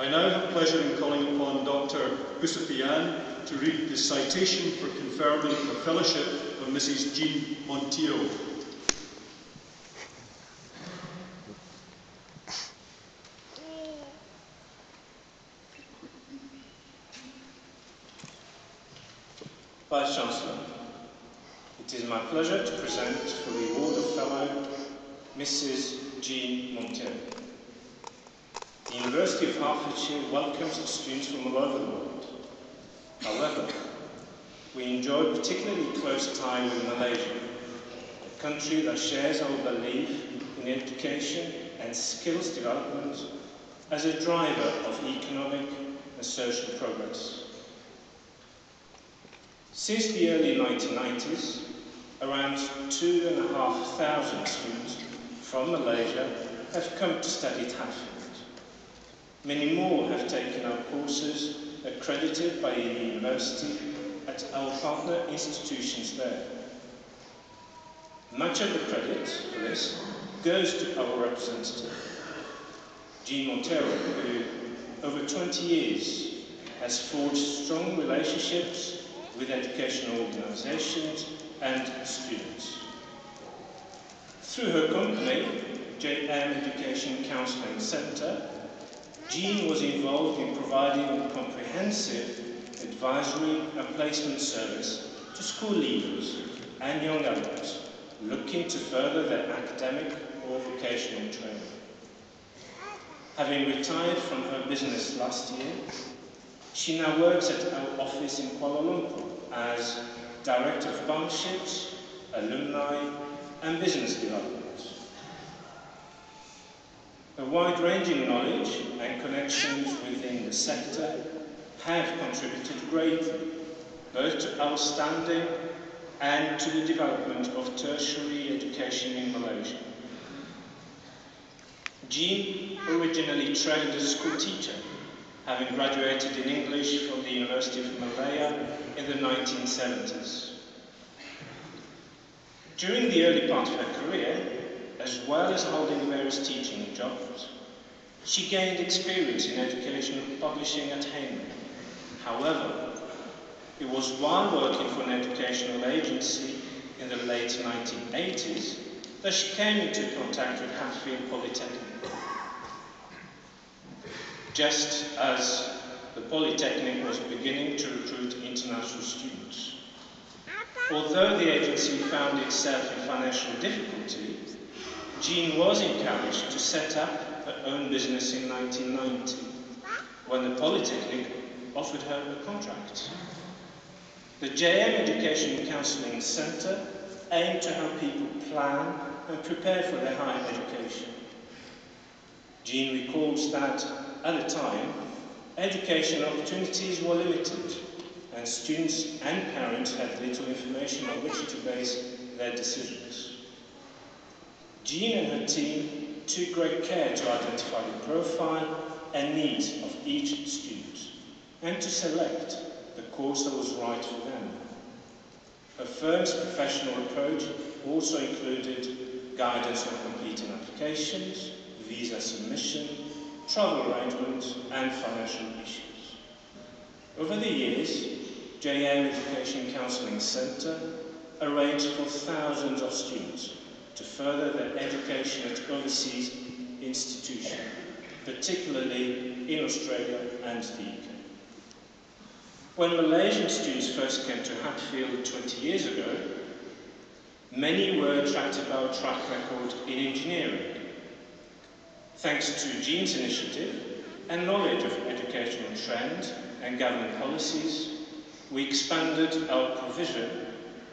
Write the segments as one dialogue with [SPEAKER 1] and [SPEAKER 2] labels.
[SPEAKER 1] I now have pleasure in calling upon Dr. Busafian to read the citation for conferring the fellowship of Mrs. Jean Monteiro.
[SPEAKER 2] Vice Chancellor, it is my pleasure to present for the award of Fellow Mrs. Jean Monteiro. The University of Hertfordshire welcomes students from all over the world. However, we enjoy particularly close tie with Malaysia, a country that shares our belief in education and skills development as a driver of economic and social progress. Since the early 1990s, around 2,500 students from Malaysia have come to study at Hatfield. Many more have taken our courses accredited by the university at our partner institutions there. Much of the credit for this goes to our representative, Jean Monteiro, who over 20 years has forged strong relationships with educational organisations and students. Through her company, JM Education Counselling Centre, Jean was involved in providing a comprehensive advisory and placement service to school leavers and young adults looking to further their academic or vocational training. Having retired from her business last year, she now works at our office in Kuala Lumpur as Director of Partnerships, Alumni and Business Development. Her wide-ranging knowledge and connections within the sector have contributed greatly both to our standing and to the development of tertiary education in Malaysia. Jean originally trained as a school teacher, having graduated in English from the University of Malaya in the 1970s. During the early part of her career, as well as holding various teaching jobs, she gained experience in educational publishing at Heyman. However, it was while working for an educational agency in the late 1980s that she came into contact with Hatfield Polytechnic. Just as the Polytechnic was beginning to recruit international students. Although the agency found itself in financial difficulty, Jean was encouraged to set up her own business in 1990, when the Polytechnic offered her a contract. The JM Education Counselling Centre aimed to help people plan and prepare for their higher education. Jean recalls that, at the time, education opportunities were limited, and students and parents had little information on which to base their decisions. Jean and her team took great care to identify the profile and needs of each student, and to select the course that was right for them. Her firm's professional approach also included guidance on completing applications, visa submission, travel arrangements, and financial issues. Over the years, JM Education Counselling Centre arranged for thousands of students to further their education at overseas institutions, particularly in Australia and the UK. When Malaysian students first came to Hatfield 20 years ago, many were attracted by our track record in engineering. Thanks to Jean's initiative and knowledge of educational trends and government policies, we expanded our provision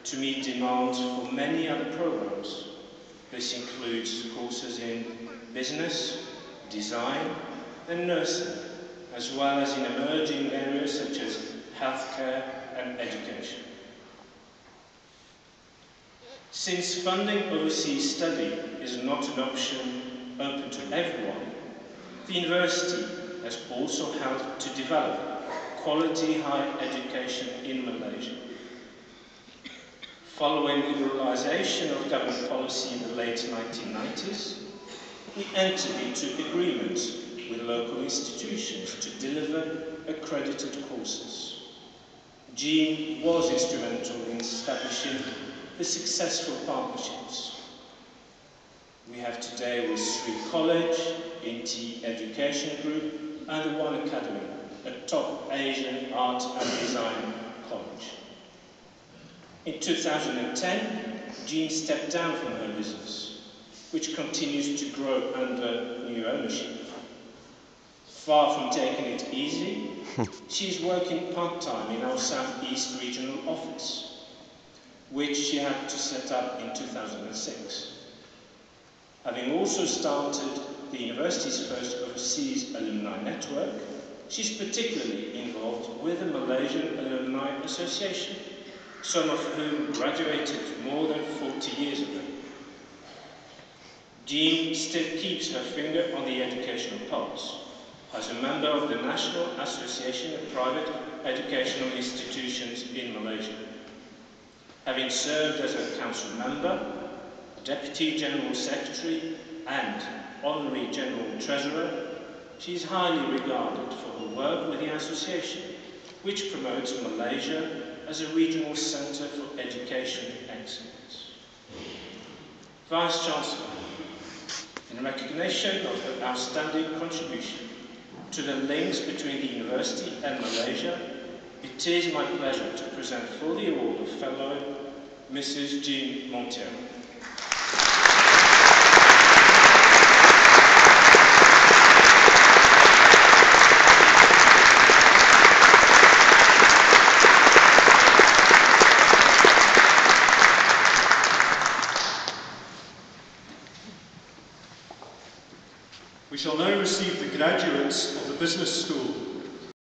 [SPEAKER 2] to meet demands for many other programs. This includes courses in business, design and nursing, as well as in emerging areas such as healthcare and education. Since funding overseas study is not an option open to everyone, the university has also helped to develop quality higher education in Malaysia. Following liberalisation of government policy in the late 1990s, we entered into agreements with local institutions to deliver accredited courses. Jean was instrumental in establishing the successful partnerships we have today with Sri College, Inti Education Group, and the One Academy, a top Asian art and design college. In 2010, Jean stepped down from her business, which continues to grow under new ownership. Far from taking it easy, she is working part-time in our Southeast Regional Office, which she had to set up in 2006. Having also started the university's first overseas alumni network, she's particularly involved with the Malaysian Alumni Association, some of whom graduated more than 40 years ago. Jean still keeps her finger on the educational pulse as a member of the National Association of Private Educational Institutions in Malaysia. Having served as a council member, Deputy General Secretary and Honorary General Treasurer, she is highly regarded for her work with the association, which promotes Malaysia as a regional centre for education excellence. Vice Chancellor, in recognition of her outstanding contribution to the links between the University and Malaysia, it is my pleasure to present for the award of Fellow Mrs. Jean Monteiro.
[SPEAKER 1] We shall now receive the graduates of the Business School.